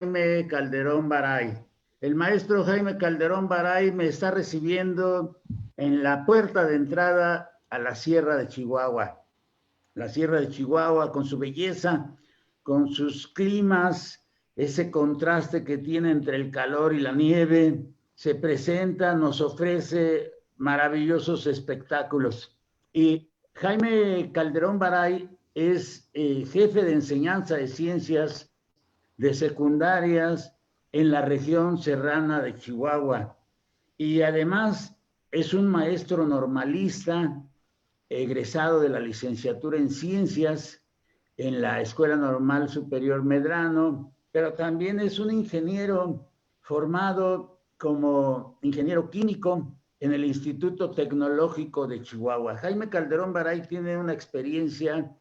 Jaime Calderón Baray. El maestro Jaime Calderón Baray me está recibiendo en la puerta de entrada a la Sierra de Chihuahua. La Sierra de Chihuahua con su belleza, con sus climas, ese contraste que tiene entre el calor y la nieve, se presenta, nos ofrece maravillosos espectáculos. Y Jaime Calderón Baray es jefe de enseñanza de ciencias de secundarias en la región serrana de Chihuahua. Y además es un maestro normalista, egresado de la licenciatura en ciencias en la Escuela Normal Superior Medrano, pero también es un ingeniero formado como ingeniero químico en el Instituto Tecnológico de Chihuahua. Jaime Calderón Baray tiene una experiencia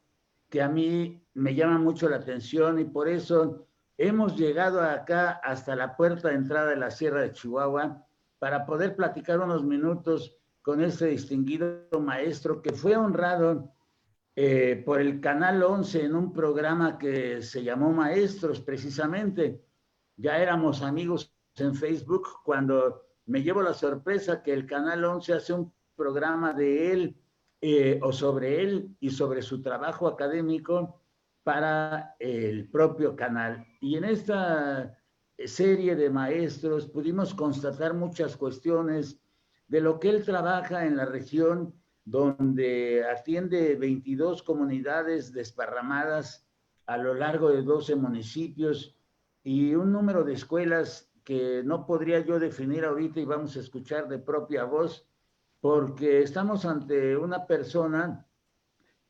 que a mí me llama mucho la atención y por eso hemos llegado acá hasta la puerta de entrada de la Sierra de Chihuahua para poder platicar unos minutos con este distinguido maestro que fue honrado por el Canal 11 en un programa que se llamó Maestros precisamente. Ya éramos amigos en Facebook cuando me llevo la sorpresa que el Canal 11 hace un programa de él o sobre él y sobre su trabajo académico para el propio canal. Y en esta serie de maestros pudimos constatar muchas cuestiones de lo que él trabaja en la región donde atiende 22 comunidades desparramadas a lo largo de 12 municipios y un número de escuelas que no podría yo definir ahorita y vamos a escuchar de propia voz, porque estamos ante una persona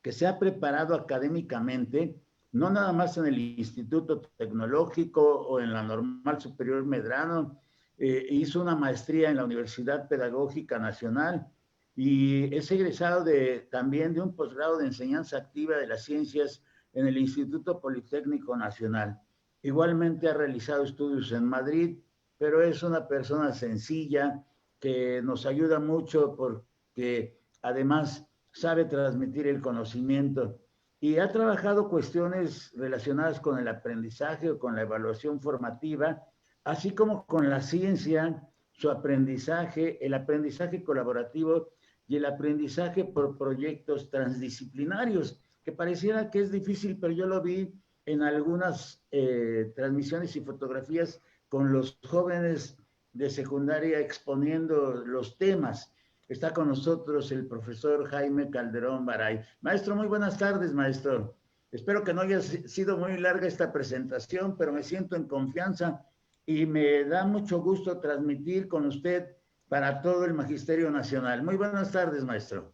que se ha preparado académicamente, no nada más en el Instituto Tecnológico o en la Normal Superior Medrano, hizo una maestría en la Universidad Pedagógica Nacional y es egresado también de un posgrado de enseñanza activa de las ciencias en el Instituto Politécnico Nacional. Igualmente ha realizado estudios en Madrid, pero es una persona sencilla que nos ayuda mucho porque además sabe transmitir el conocimiento y ha trabajado cuestiones relacionadas con el aprendizaje o con la evaluación formativa, así como con la ciencia, su aprendizaje, el aprendizaje colaborativo y el aprendizaje por proyectos transdisciplinarios, que pareciera que es difícil, pero yo lo vi en algunas transmisiones y fotografías con los jóvenes de secundaria exponiendo los temas. Está con nosotros el profesor Jaime Calderón Baray. Maestro, muy buenas tardes, maestro. Espero que no haya sido muy larga esta presentación, pero me siento en confianza y me da mucho gusto transmitir con usted para todo el Magisterio Nacional. Muy buenas tardes, maestro.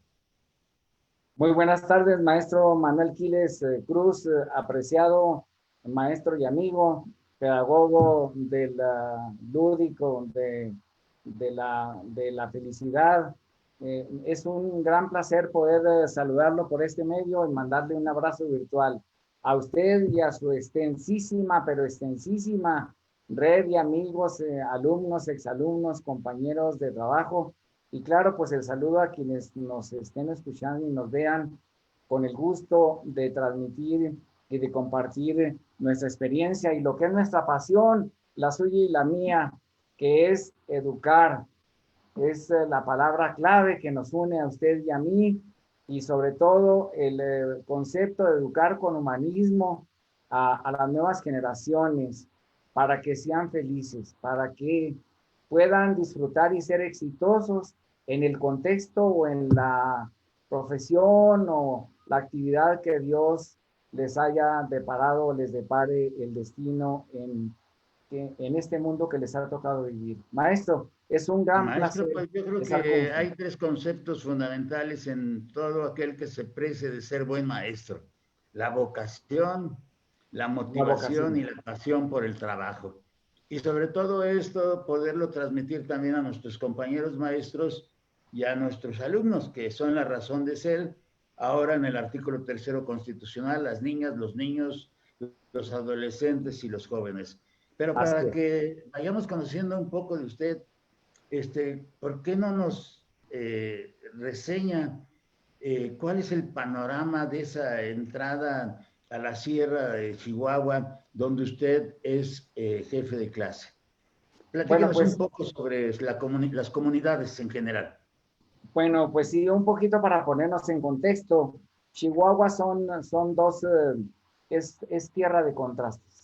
Muy buenas tardes, maestro Manuel Quiles Cruz, apreciado maestro y amigo, pedagogo del lúdico, de la felicidad. Es un gran placer poder saludarlo por este medio y mandarle un abrazo virtual a usted y a su extensísima, pero extensísima red de amigos, alumnos, exalumnos, compañeros de trabajo. Y claro, pues el saludo a quienes nos estén escuchando y nos vean con el gusto de transmitir y de compartir nuestra experiencia y lo que es nuestra pasión, la suya y la mía, que es educar. Es la palabra clave que nos une a usted y a mí y sobre todo el concepto de educar con humanismo a las nuevas generaciones para que sean felices, para que puedan disfrutar y ser exitosos en el contexto o en la profesión o la actividad que Dios les haya deparado o les depare el destino en este mundo que les ha tocado vivir. Maestro, es un gran Maestro, placer pues yo creo estar con que usted. hay tres conceptos fundamentales en todo aquel que se precie de ser buen maestro. La vocación, la La motivación y vocación. la pasión por el trabajo. Y sobre todo esto, poderlo transmitir también a nuestros compañeros maestros y a nuestros alumnos, que son la razón de ser ahora en el artículo tercero constitucional, las niñas, los niños, los adolescentes y los jóvenes. Pero Así para es. que vayamos conociendo un poco de usted, ¿por qué no nos reseña cuál es el panorama de esa entrada a la Sierra de Chihuahua donde usted es jefe de clase. Bueno, Platíquenos un pues, poco sobre las comunidades en general. bueno, pues sí, un poquito para ponernos en contexto. Chihuahua son dos, es tierra de contrastes.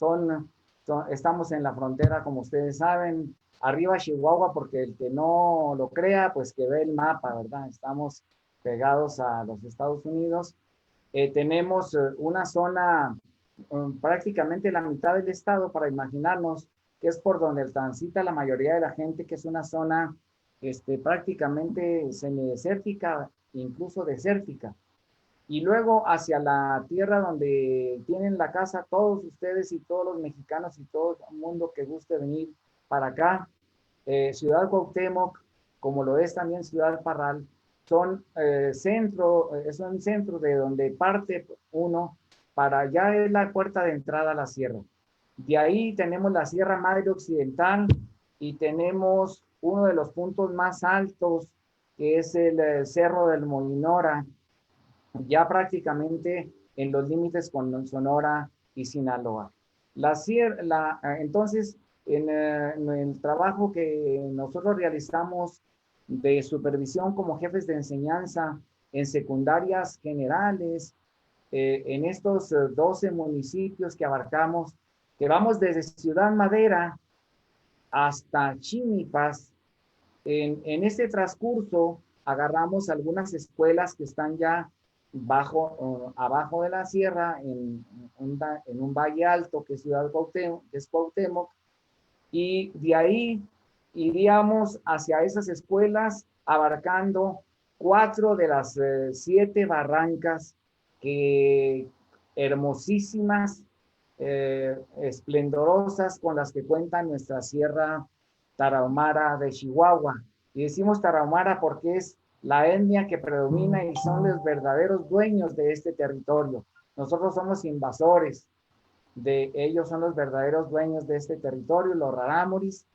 Estamos en la frontera, como ustedes saben, arriba Chihuahua, porque el que no lo crea, pues que ve el mapa, ¿verdad? Estamos pegados a los Estados Unidos. Tenemos una zona, prácticamente la mitad del estado, para imaginarnos, que es por donde transita la mayoría de la gente, que es una zona prácticamente semidesértica, incluso desértica. Y luego hacia la tierra donde tienen la casa todos ustedes y todos los mexicanos y todo el mundo que guste venir para acá, Ciudad Cuauhtémoc, como lo es también Ciudad Parral, es un centro de donde parte uno para allá es la puerta de entrada a la sierra. De ahí tenemos la Sierra Madre Occidental y tenemos uno de los puntos más altos, que es el Cerro del Molinora, ya prácticamente en los límites con Sonora y Sinaloa. Entonces, en el trabajo que nosotros realizamos de supervisión como jefes de enseñanza en secundarias generales, en estos 12 municipios que abarcamos, que vamos desde Ciudad Madera hasta Chinipas. En este transcurso agarramos algunas escuelas que están ya abajo de la sierra, en un valle alto que es Ciudad Cuauhtémoc, que es Cuauhtémoc, y de ahí iríamos hacia esas escuelas abarcando 4 de las 7 barrancas que hermosísimas, esplendorosas con las que cuenta nuestra Sierra Tarahumara de Chihuahua. Y decimos Tarahumara porque es la etnia que predomina y son los verdaderos dueños de este territorio. Nosotros somos invasores, de ellos son los verdaderos dueños de este territorio, los rarámuris.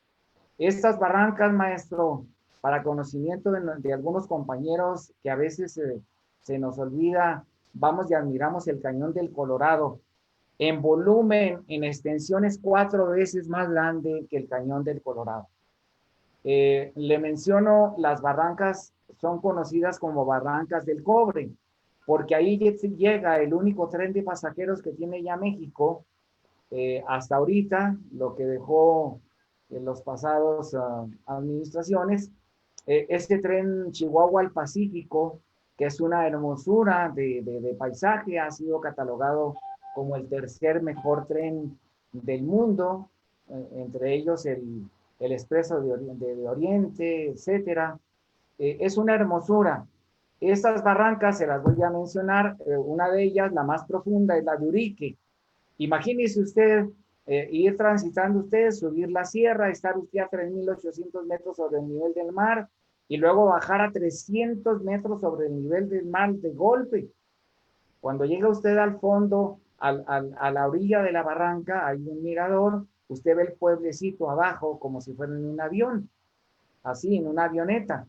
Estas barrancas, maestro, para conocimiento de algunos compañeros que a veces se nos olvida, vamos y admiramos el Cañón del Colorado. En volumen, en extensión, es 4 veces más grande que el Cañón del Colorado. Le menciono, las barrancas son conocidas como barrancas del cobre, porque ahí llega el único tren de pasajeros que tiene ya México, hasta ahorita, lo que dejó en los pasados administraciones, este tren Chihuahua al Pacífico, que es una hermosura de paisaje, ha sido catalogado como el tercer mejor tren del mundo, entre ellos el Expreso de Oriente, etcétera. Es una hermosura. Estas barrancas se las voy a mencionar, una de ellas, la más profunda, es la de Urique. Imagínese usted ir transitando usted, subir la sierra, estar usted a 3.800 metros sobre el nivel del mar y luego bajar a 300 metros sobre el nivel del mar de golpe. Cuando llega usted al fondo, a la orilla de la barranca, hay un mirador, usted ve el pueblecito abajo como si fuera en un avión, así, en una avioneta.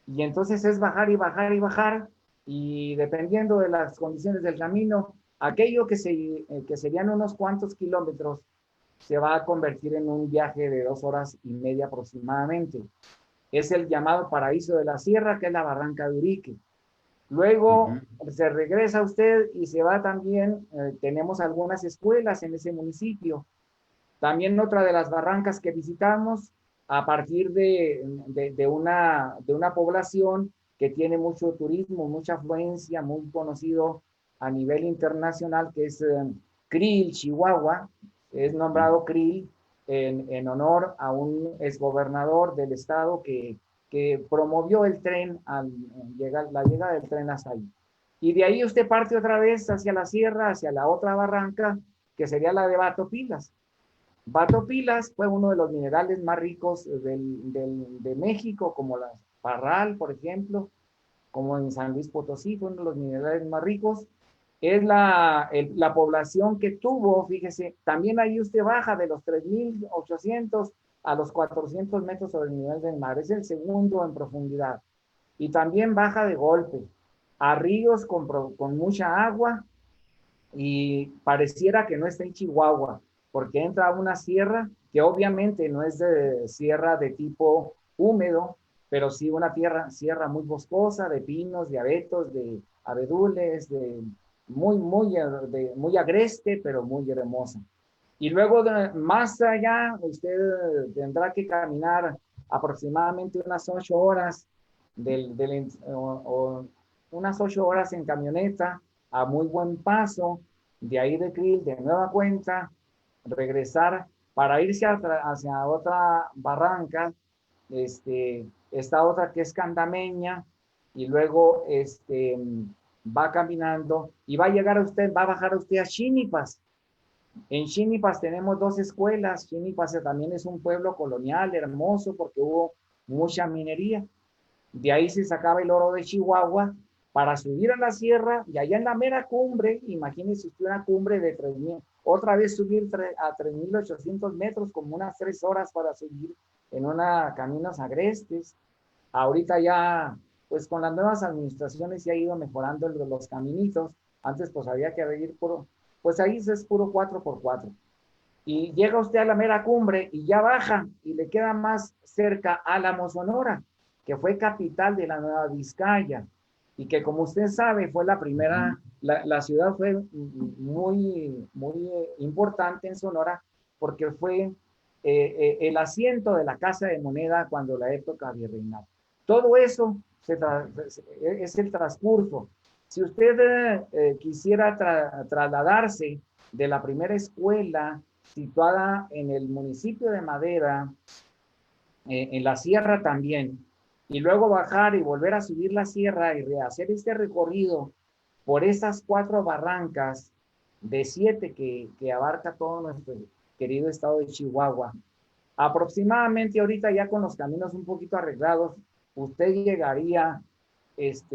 Y entonces es bajar y bajar y bajar, y dependiendo de las condiciones del camino, aquello que serían unos cuantos kilómetros se va a convertir en un viaje de 2 horas y media aproximadamente. Es el llamado paraíso de la sierra, que es la barranca de Urique. Luego se regresa usted y se va también, tenemos algunas escuelas en ese municipio. También otra de las barrancas que visitamos a partir de una población que tiene mucho turismo, mucha afluencia, muy conocido a nivel internacional, que es Krill, Chihuahua. Es nombrado Krill en honor a un exgobernador del estado que promovió el tren, la llegada del tren hasta ahí. Y de ahí usted parte otra vez hacia la sierra, hacia la otra barranca, que sería la de Batopilas. Batopilas fue uno de los minerales más ricos de México, como la Parral, por ejemplo, como en San Luis Potosí, fue uno de los minerales más ricos. Es la población que tuvo, fíjese, también ahí usted baja de los 3.800 a los 400 metros sobre el nivel del mar, es el segundo en profundidad. Y también baja de golpe a ríos con mucha agua, y pareciera que no está en Chihuahua, porque entra a una sierra que obviamente no es de sierra de tipo húmedo, pero sí una sierra muy boscosa, de pinos, de abetos, de abedules, de muy agreste, pero muy hermosa. Y luego más allá, usted tendrá que caminar aproximadamente unas 8 horas, unas 8 horas en camioneta a muy buen paso, de ahí de Krill, de nueva cuenta, regresar para irse hacia otra barranca, esta otra que es Candameña, y luego va caminando y va a llegar a usted, va a bajar a usted a Chinipas. En Chinipas tenemos dos escuelas. Chinipas también es un pueblo colonial hermoso porque hubo mucha minería. De ahí se sacaba el oro de Chihuahua para subir a la sierra y allá en la mera cumbre, imagínense usted una cumbre de 3,000, otra vez subir a 3,800 metros, como unas 3 horas para subir en una caminos agrestes. Ahorita ya, pues con las nuevas administraciones se ha ido mejorando los caminitos. Antes pues había que ir puro, pues ahí es puro 4x4. Y llega usted a la mera cumbre y ya baja y le queda más cerca Álamo, Sonora, que fue capital de la Nueva Vizcaya y que como usted sabe fue la primera, la ciudad fue muy importante en Sonora porque fue el asiento de la Casa de Moneda cuando la época virreinal. Todo eso es el transcurso. Si usted quisiera trasladarse de la primera escuela situada en el municipio de Madera, en la sierra también, y luego bajar y volver a subir la sierra y rehacer este recorrido por esas 4 barrancas de 7 que abarca todo nuestro querido estado de Chihuahua. Aproximadamente ahorita ya con los caminos un poquito arreglados, usted llegaría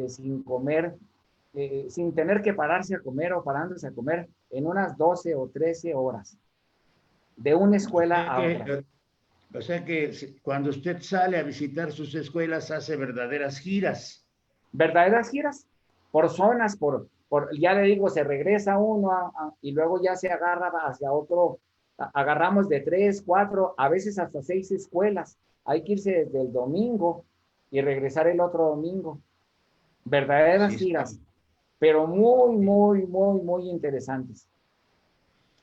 sin comer, sin tener que pararse a comer o parándose a comer en unas 12 o 13 horas de una escuela a otra. O sea que cuando usted sale a visitar sus escuelas hace verdaderas giras. Verdaderas giras por zonas, ya le digo, se regresa uno y luego ya se agarra hacia otro. Agarramos de 3, 4, a veces hasta 6 escuelas. Hay que irse desde el domingo y regresar el otro domingo. Verdaderas giras, pero muy interesantes.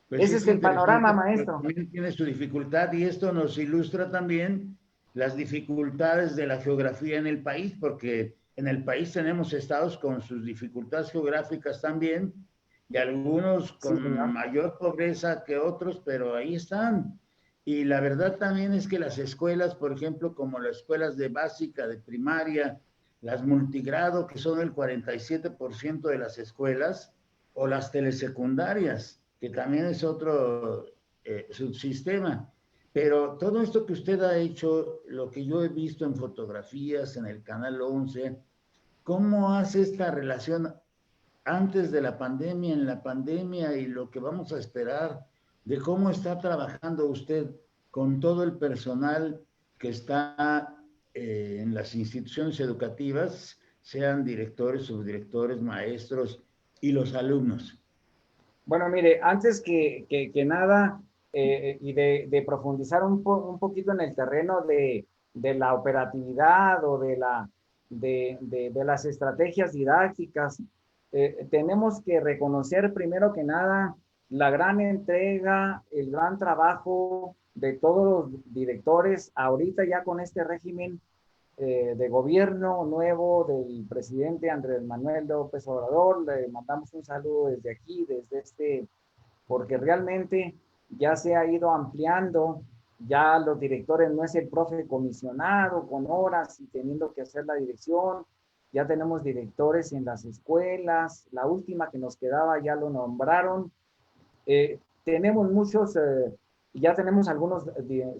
Pues Ese es es el panorama, maestro. También tiene su dificultad y esto nos ilustra también las dificultades de la geografía en el país, porque en el país tenemos estados con sus dificultades geográficas también y algunos con mayor pobreza que otros, pero ahí están. Y la verdad también es que las escuelas, por ejemplo, como las escuelas de básica, de primaria, las multigrado, que son el 47% de las escuelas, o las telesecundarias, que también es otro subsistema. Pero todo esto que usted ha hecho, lo que yo he visto en fotografías en el Canal 11, ¿cómo hace esta relación antes de la pandemia, en la pandemia y lo que vamos a esperar, de cómo está trabajando usted con todo el personal que está en las instituciones educativas, sean directores, subdirectores, maestros y los alumnos? Bueno, mire, antes que nada, y de profundizar un poquito en el terreno de la operatividad o de las estrategias didácticas, tenemos que reconocer primero que nada la gran entrega, el gran trabajo de todos los directores, ahorita ya con este régimen de gobierno nuevo del presidente Andrés Manuel López Obrador. Le mandamos un saludo desde aquí, porque realmente ya se ha ido ampliando, ya los directores no es el profe comisionado con horas y teniendo que hacer la dirección, ya tenemos directores en las escuelas, la última que nos quedaba ya lo nombraron, tenemos muchos, ya tenemos algunos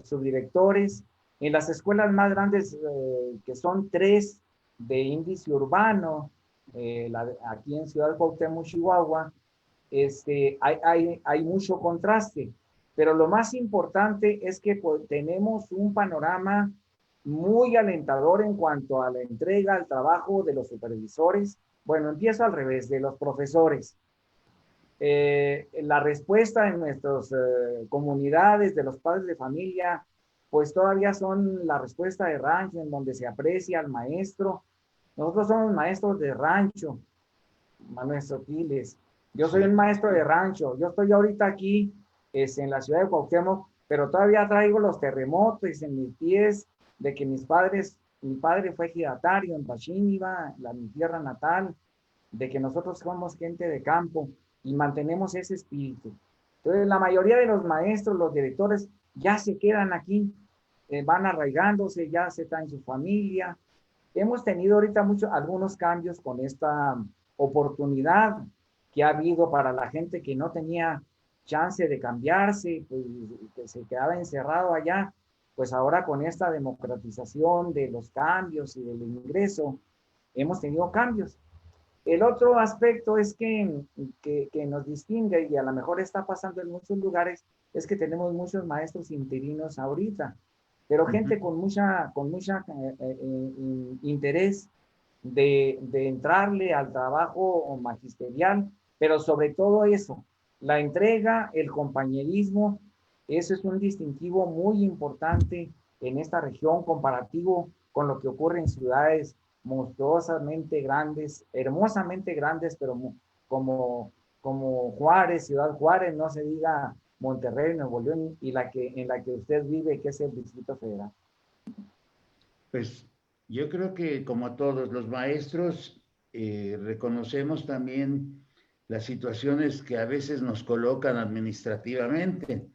subdirectores. En las escuelas más grandes, que son 3 de índice urbano, aquí en Ciudad Cuauhtémoc, Chihuahua, hay mucho contraste. Pero lo más importante es que pues, tenemos un panorama muy alentador en cuanto a la entrega, al trabajo de los supervisores. Bueno, empiezo al revés, de los profesores. la respuesta en nuestras comunidades de los padres de familia, pues todavía son la respuesta de rancho, en donde se aprecia al maestro. Nosotros somos maestros de rancho, maestro Quiles. Yo soy un Sí. maestro de rancho. Yo estoy ahorita aquí en la ciudad de Cuauhtémoc, pero todavía traigo los terremotos en mis pies de que mi padre fue ejidatario en Pachíniva, mi tierra natal, de que nosotros somos gente de campo y mantenemos ese espíritu. Entonces, la mayoría de los maestros, los directores, ya se quedan aquí, van arraigándose, ya se están en su familia. Hemos tenido ahorita algunos cambios con esta oportunidad que ha habido para la gente que no tenía chance de cambiarse, pues, que se quedaba encerrado allá, pues ahora con esta democratización de los cambios y del ingreso, hemos tenido cambios. El otro aspecto es que nos distingue y a lo mejor está pasando en muchos lugares, es que tenemos muchos maestros interinos ahorita, pero gente con mucha interés de entrarle al trabajo magisterial, pero sobre todo eso, la entrega, el compañerismo, eso es un distintivo muy importante en esta región comparativo con lo que ocurre en ciudades monstruosamente grandes, hermosamente grandes, pero como Juárez, Ciudad Juárez, no se diga Monterrey, Nuevo León, y en la que usted vive, que es el Distrito Federal. Pues yo creo que como todos los maestros, reconocemos también las situaciones que a veces nos colocan administrativamente,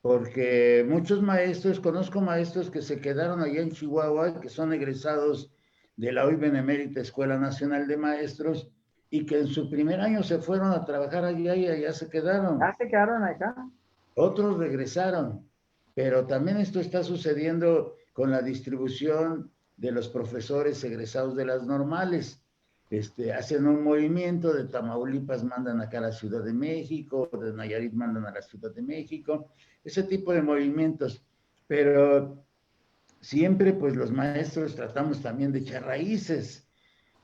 porque muchos maestros, conozco maestros que se quedaron allá en Chihuahua, que son egresados de la hoy benemérita Escuela Nacional de Maestros, y que en su primer año se fueron a trabajar allá y allá se quedaron. ¿Ya se quedaron acá? Otros regresaron, pero también esto está sucediendo con la distribución de los profesores egresados de las normales. Hacen un movimiento, de Tamaulipas mandan acá a la Ciudad de México, de Nayarit mandan a la Ciudad de México, ese tipo de movimientos. Pero siempre pues los maestros tratamos también de echar raíces.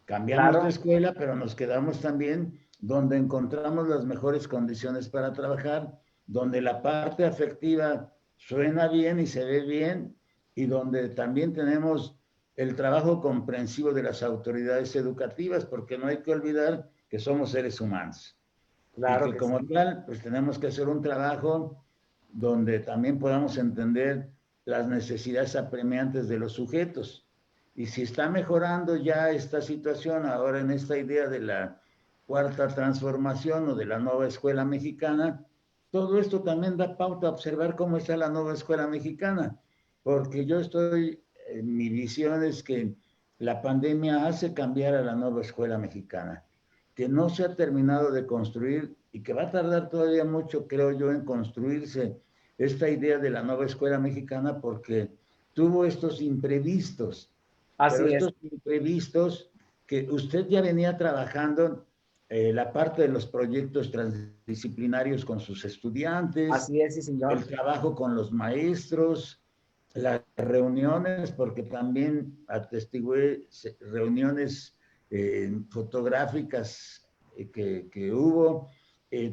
Cambiamos de Claro, escuela, pero nos quedamos también donde encontramos las mejores condiciones para trabajar, donde la parte afectiva suena bien y se ve bien, y donde también tenemos el trabajo comprensivo de las autoridades educativas, porque no hay que olvidar que somos seres humanos y claro que que como sí. tal, pues tenemos que hacer un trabajo donde también podamos entender las necesidades apremiantes de los sujetos. Y si está mejorando ya esta situación ahora en esta idea de la cuarta transformación o de la nueva escuela mexicana, todo esto también da pauta a observar cómo está la nueva escuela mexicana, porque mi visión es que la pandemia hace cambiar a la nueva escuela mexicana, que no se ha terminado de construir y que va a tardar todavía mucho, creo yo, en construirse esta idea de la nueva escuela mexicana, porque tuvo estos imprevistos, pero Así es, estos imprevistos que usted ya venía trabajando, la parte de los proyectos transdisciplinarios con sus estudiantes, sí, señor. el trabajo con los maestros, las reuniones, porque también atestigué reuniones fotográficas que hubo,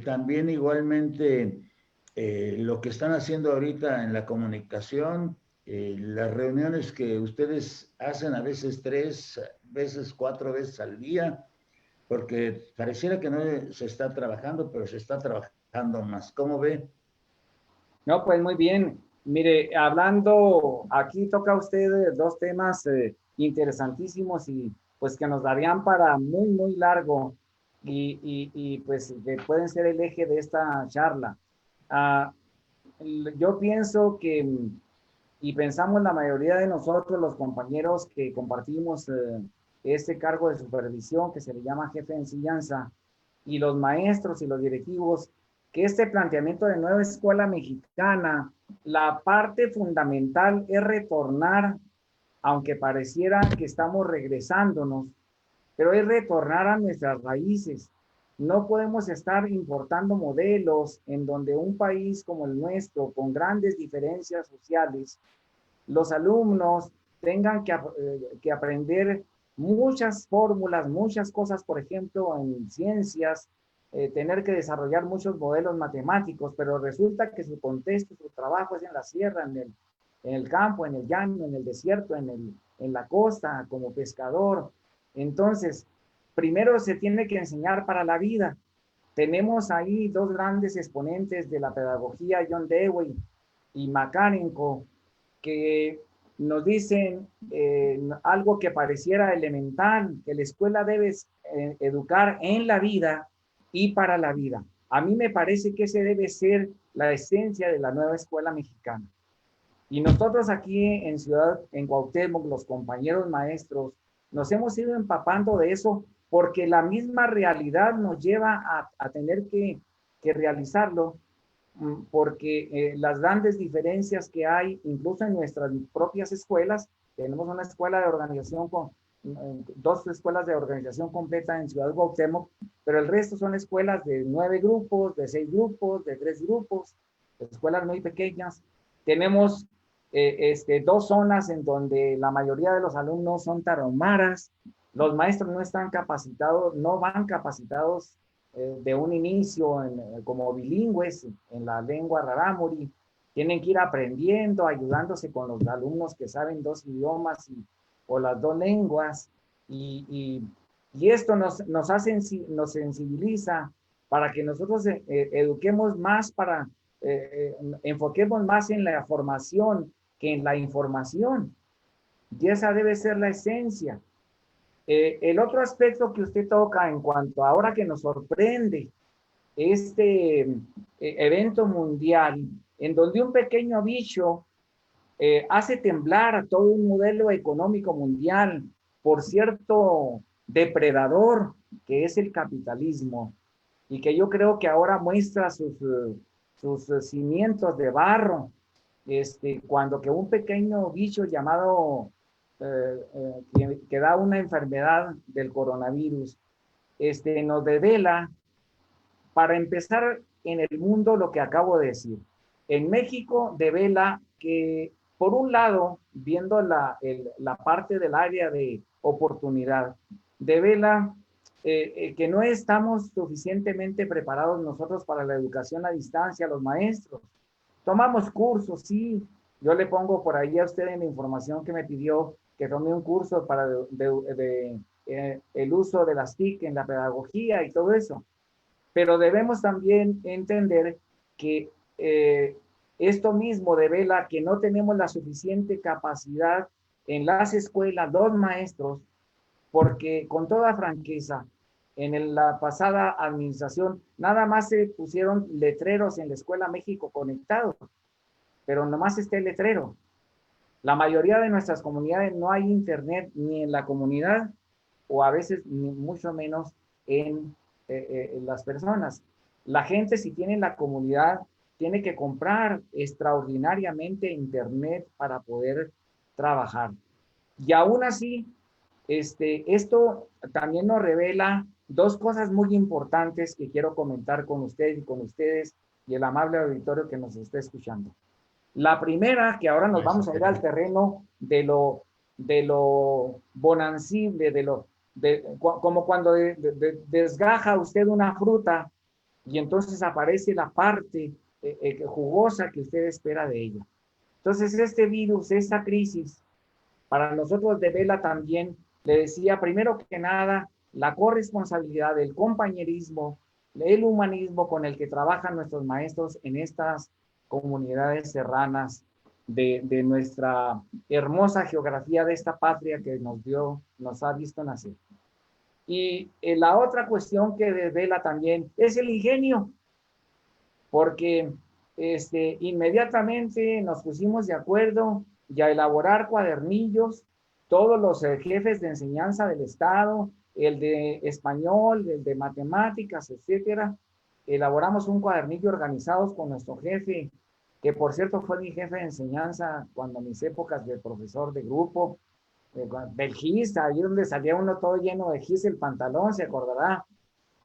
también igualmente lo que están haciendo ahorita en la comunicación, las reuniones que ustedes hacen a veces 3 veces, 4 veces al día, porque pareciera que no se está trabajando, pero se está trabajando más. ¿Cómo ve? No, pues muy bien. Mire, hablando, aquí toca usted dos temas interesantísimos y pues que nos darían para muy, muy largo y pues que pueden ser el eje de esta charla. Ah, yo pienso que, y pensamos la mayoría de nosotros, los compañeros que compartimos este cargo de supervisión que se le llama jefe de enseñanza, y los maestros y los directivos, que este planteamiento de nueva escuela mexicana, la parte fundamental es retornar, aunque pareciera que estamos regresándonos, pero es retornar a nuestras raíces. No podemos estar importando modelos en donde un país como el nuestro, con grandes diferencias sociales, los alumnos tengan que aprender muchas fórmulas, muchas cosas, por ejemplo, en ciencias, tener que desarrollar muchos modelos matemáticos, pero resulta que su contexto, su trabajo es en la sierra, en el campo, en el llano, en el desierto, en la costa, como pescador. Entonces, primero se tiene que enseñar para la vida. Tenemos ahí dos grandes exponentes de la pedagogía, John Dewey y Makarenko, que nos dicen algo que pareciera elemental, que la escuela debe educar en la vida y para la vida. A mí me parece que ese debe ser la esencia de la nueva escuela mexicana. Y nosotros aquí en Cuauhtémoc, los compañeros maestros, nos hemos ido empapando de eso porque la misma realidad nos lleva a tener que realizarlo, porque las grandes diferencias que hay, incluso en nuestras propias escuelas, tenemos una escuela de organización dos escuelas de organización completa en Ciudad Cuauhtémoc, pero el resto son escuelas de 9 grupos, de 6 grupos, de 3 grupos, escuelas muy pequeñas. Tenemos dos zonas en donde la mayoría de los alumnos son tarahumaras, los maestros no están capacitados, no van capacitados de un inicio como bilingües en la lengua rarámuri, tienen que ir aprendiendo, ayudándose con los alumnos que saben dos idiomas o las dos lenguas, y esto nos sensibiliza para que nosotros eduquemos más, enfoquemos más en la formación que en la información, y esa debe ser la esencia. El otro aspecto que usted toca en cuanto a ahora que nos sorprende este evento mundial, en donde un pequeño bicho hace temblar a todo un modelo económico mundial por cierto depredador que es el capitalismo, y que yo creo que ahora muestra sus cimientos de barro, cuando que un pequeño bicho llamado que da una enfermedad del coronavirus, nos devela, para empezar, en el mundo lo que acabo de decir. En México devela que, por un lado, viendo la parte del área de oportunidad, devela que no estamos suficientemente preparados nosotros para la educación a distancia, los maestros. Tomamos cursos, sí. Yo le pongo por ahí a usted en la información que me pidió que tome un curso para el uso de las TIC en la pedagogía y todo eso. Pero debemos también entender que esto mismo devela que no tenemos la suficiente capacidad en las escuelas, los maestros, porque con toda franqueza, en la pasada administración nada más se pusieron letreros en la Escuela México Conectado, pero nomás está el letrero. La mayoría de nuestras comunidades no hay internet ni en la comunidad, o a veces ni mucho menos en las personas. La gente, si tiene la comunidad, tiene que comprar extraordinariamente internet para poder trabajar. Y aún así, esto también nos revela dos cosas muy importantes que quiero comentar con usted y con ustedes y el amable auditorio que nos está escuchando. La primera, que ahora nos vamos a ir al terreno de lo bonancible, como cuando desgaja usted una fruta y entonces aparece la parte jugosa que usted espera de ella. Entonces, este virus, esta crisis, para nosotros devela también, le decía, primero que nada, la corresponsabilidad, el compañerismo, el humanismo con el que trabajan nuestros maestros en estas comunidades serranas de nuestra hermosa geografía de esta patria que nos ha visto nacer. Y la otra cuestión que devela también es el ingenio, porque inmediatamente nos pusimos de acuerdo y a elaborar cuadernillos, todos los jefes de enseñanza del Estado, el de español, el de matemáticas, etcétera. Elaboramos un cuadernillo organizados con nuestro jefe, que por cierto fue mi jefe de enseñanza cuando mis épocas de profesor de grupo, del GIS, ahí donde salía uno todo lleno de GIS el pantalón, se acordará.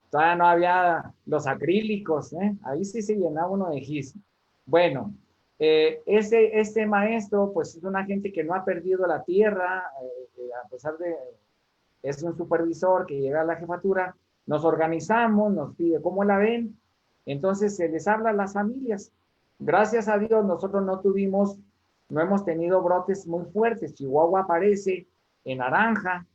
Todavía no había los acrílicos, ¿eh? Ahí sí se llenaba uno de gis. Bueno, este maestro, pues es una gente que no ha perdido la tierra, a pesar de, es un supervisor que llega a la jefatura, nos organizamos, nos pide cómo la ven, entonces se les habla a las familias. Gracias a Dios nosotros no hemos tenido brotes muy fuertes. Chihuahua aparece en naranja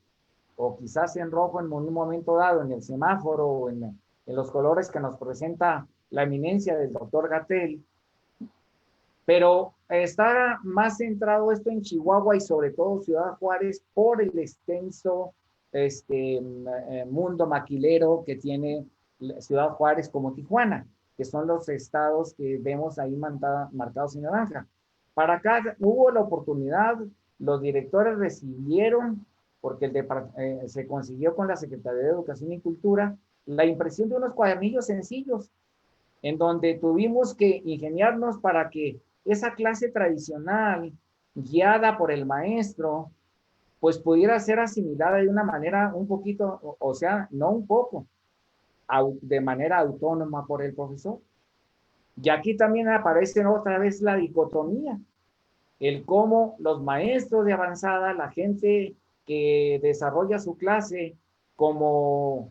o quizás en rojo en un momento dado en el semáforo o en los colores que nos presenta la eminencia del doctor Gatell, pero está más centrado esto en Chihuahua y sobre todo Ciudad Juárez por el extenso mundo maquilero que tiene Ciudad Juárez como Tijuana, que son los estados que vemos ahí marcados en naranja. Para acá hubo la oportunidad, los directores recibieron, porque se consiguió con la Secretaría de Educación y Cultura, la impresión de unos cuadernillos sencillos, en donde tuvimos que ingeniarnos para que esa clase tradicional, guiada por el maestro, pues pudiera ser asimilada de una manera un poquito, o sea, no un poco, de manera autónoma por el profesor. Y aquí también aparece otra vez la dicotomía, el cómo los maestros de avanzada, la gente que desarrolla su clase, como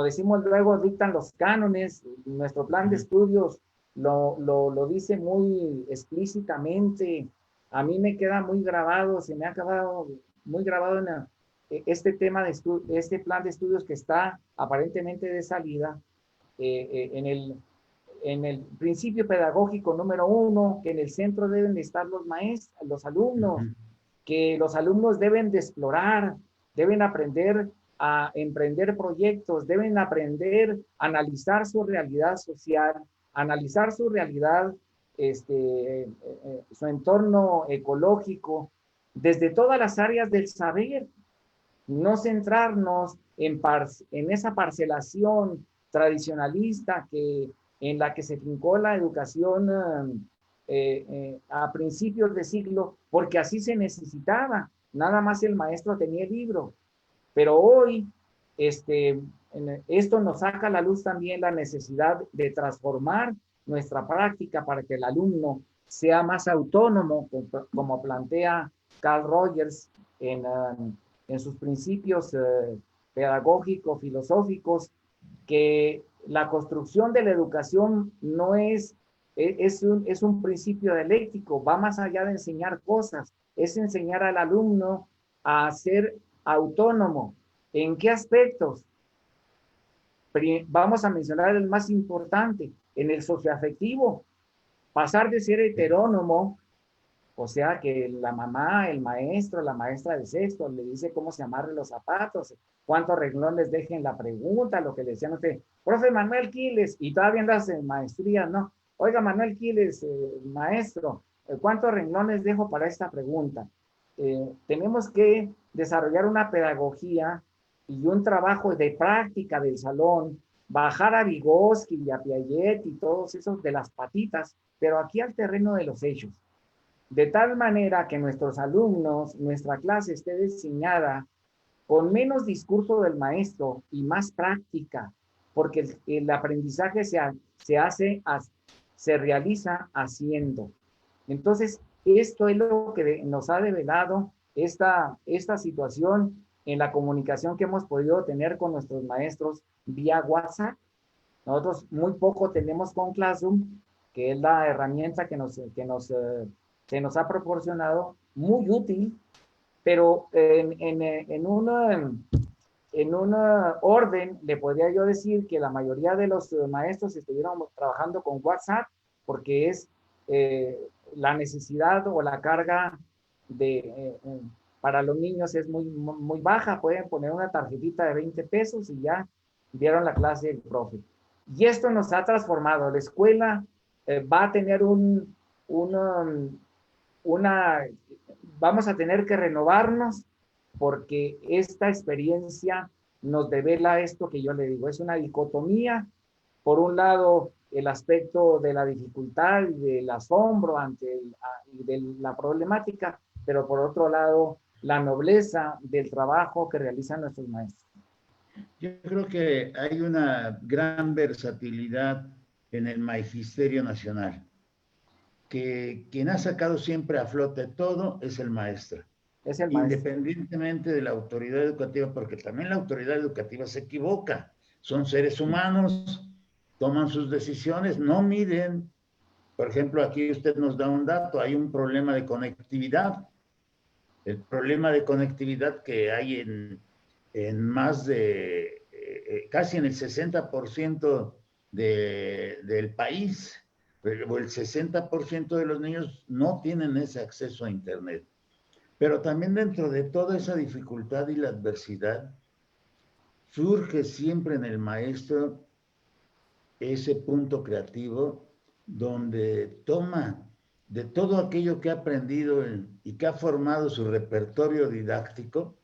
decimos luego, dictan los cánones, nuestro plan de estudios lo dice muy explícitamente. A mí me queda muy grabado, se me ha acabado muy grabado este tema este plan de estudios que está aparentemente de salida en el principio pedagógico número 1, que en el centro deben estar los maestros, los alumnos, que los alumnos deben de explorar, deben aprender a emprender proyectos, deben aprender a analizar su realidad social, analizar su realidad, su entorno ecológico, desde todas las áreas del saber, no centrarnos en esa parcelación tradicionalista en la que se fincó la educación a principios de siglo, porque así se necesitaba. Nada más el maestro tenía el libro. Pero hoy, esto nos saca a la luz también la necesidad de transformar nuestra práctica para que el alumno sea más autónomo, como plantea Carl Rogers en sus principios pedagógicos, filosóficos, que la construcción de la educación no es un principio dialéctico, va más allá de enseñar cosas, es enseñar al alumno a ser autónomo. ¿En qué aspectos? Vamos a mencionar el más importante, en el socioafectivo, pasar de ser heterónomo, o sea que la mamá, el maestro, la maestra de sexto le dice cómo se amarren los zapatos, cuántos renglones dejen la pregunta, lo que le decían a usted, profe Manuel Quiles, y todavía andas en maestría, ¿no? Oiga, Manuel Quiles, maestro, ¿cuántos renglones dejo para esta pregunta? Tenemos que desarrollar una pedagogía y un trabajo de práctica del salón, bajar a Vygotsky y a Piaget y todos esos de las patitas, pero aquí al terreno de los hechos. De tal manera que nuestros alumnos, nuestra clase esté diseñada con menos discurso del maestro y más práctica, porque el aprendizaje se realiza haciendo. Entonces, esto es lo que nos ha develado esta situación en la comunicación que hemos podido tener con nuestros maestros vía WhatsApp. Nosotros muy poco tenemos con Classroom, que es la herramienta que se nos ha proporcionado, muy útil, pero en un orden, le podría yo decir que la mayoría de los maestros estuvieron trabajando con WhatsApp porque es la necesidad o la carga para los niños es muy baja. Pueden poner una tarjetita de 20 pesos y ya vieron la clase del profe. Y esto nos ha transformado. La escuela va a tener vamos a tener que renovarnos porque esta experiencia nos devela esto que yo le digo, es una dicotomía. Por un lado, el aspecto de la dificultad y del asombro de la problemática, pero por otro lado, la nobleza del trabajo que realizan nuestros maestros. Yo creo que hay una gran versatilidad en el magisterio nacional, que quien ha sacado siempre a flote todo es el maestro. Es el maestro. Independientemente de la autoridad educativa, porque también la autoridad educativa se equivoca. son seres humanos, toman sus decisiones, no miden. Por ejemplo, aquí usted nos da un dato, hay un problema de conectividad. El problema de conectividad que hay en más de, casi en el 60% del país, o el 60% de los niños no tienen ese acceso a Internet. Pero también dentro de toda esa dificultad y la adversidad, surge siempre en el maestro ese punto creativo donde toma de todo aquello que ha aprendido y que ha formado su repertorio didáctico,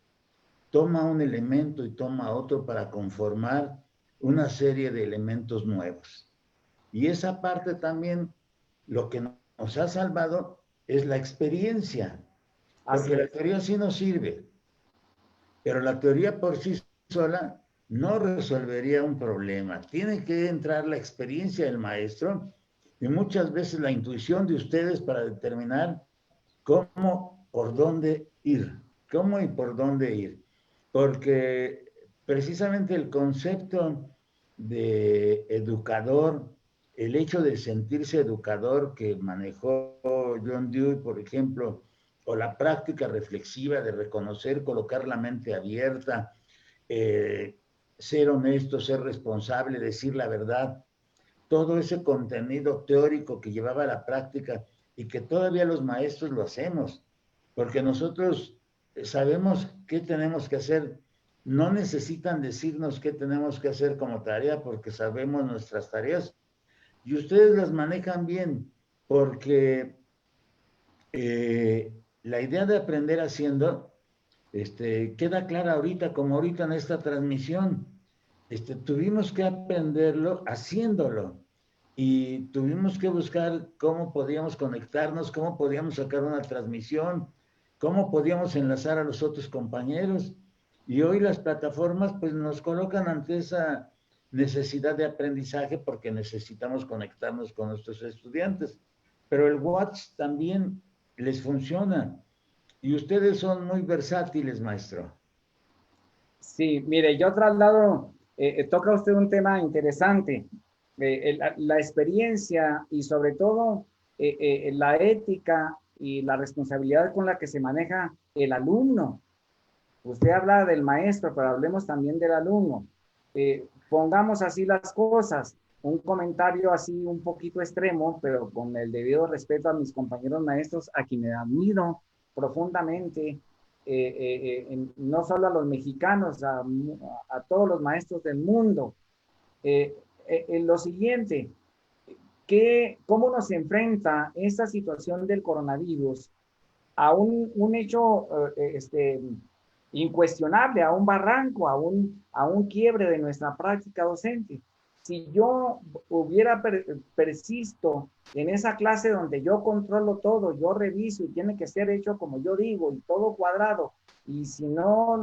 toma un elemento y toma otro para conformar una serie de elementos nuevos. Y esa parte también, lo que nos ha salvado es la experiencia, porque la teoría sí nos sirve, pero la teoría por sí sola no resolvería un problema. Tiene que entrar la experiencia del maestro y muchas veces la intuición de ustedes para determinar cómo, por dónde ir, cómo y por dónde ir. Porque precisamente el concepto de educador, el hecho de sentirse educador que manejó John Dewey, por ejemplo, o la práctica reflexiva de reconocer, colocar la mente abierta, ser honesto, ser responsable, decir la verdad, todo ese contenido teórico que llevaba a la práctica y que todavía los maestros lo hacemos, porque nosotros sabemos qué tenemos que hacer. No necesitan decirnos qué tenemos que hacer como tarea porque sabemos nuestras tareas y ustedes las manejan bien, porque la idea de aprender haciendo queda clara ahorita, como ahorita en esta transmisión. Tuvimos que aprenderlo haciéndolo y tuvimos que buscar cómo podíamos conectarnos, cómo podíamos sacar una transmisión, cómo podíamos enlazar a los otros compañeros. Y hoy las plataformas pues nos colocan ante esa necesidad de aprendizaje porque necesitamos conectarnos con nuestros estudiantes. Pero el WhatsApp también les funciona. Y ustedes son muy versátiles, maestro. Sí, mire, yo traslado, toca usted un tema interesante, la experiencia y sobre todo la ética y la responsabilidad con la que se maneja el alumno. Usted habla del maestro, pero hablemos también del alumno. Pongamos así las cosas, un comentario así un poquito extremo, pero con el debido respeto a mis compañeros maestros, a quienes admiro profundamente, no solo a los mexicanos, a todos los maestros del mundo. En lo siguiente, ¿cómo nos enfrenta esta situación del coronavirus a un hecho incuestionable, a un barranco, a un quiebre de nuestra práctica docente? Si yo persisto en esa clase donde yo controlo todo, yo reviso y tiene que ser hecho como yo digo y todo cuadrado, y si no